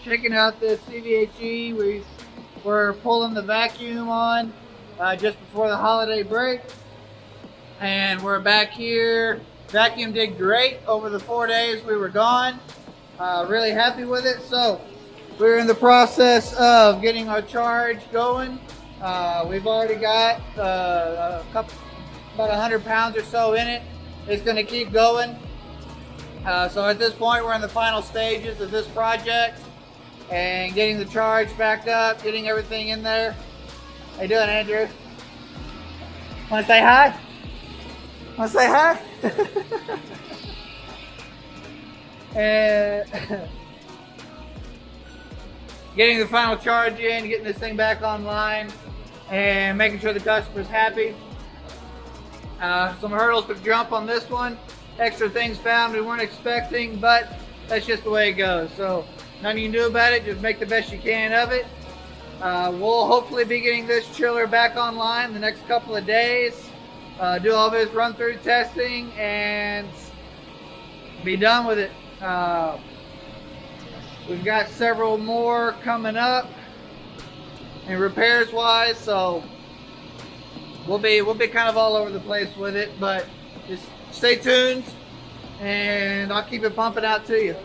checking out this CVHE. We were pulling the vacuum on just before the holiday break, and we're back here. Vacuum did great over the 4 days we were gone. Really happy with it. So we're in the process of getting our charge going. We've already got about 100 pounds or so in it. It's going to keep going. So at this point, we're in the final stages of this project and getting the charge backed up, getting everything in there. How you doing, Andrew? Want to say hi? Want to say hi? And getting the final charge in, getting this thing back online, and making sure the customer's happy. Some hurdles to jump on this one. Extra things found we weren't expecting, but that's just the way it goes. So nothing you can do about it. Just make the best you can of it. We'll hopefully be getting this chiller back online the next couple of days. Do all of his run-through testing and be done with it. We've got several more coming up and repairs wise, so we'll be kind of all over the place with it, but just stay tuned and I'll keep it pumping out to you.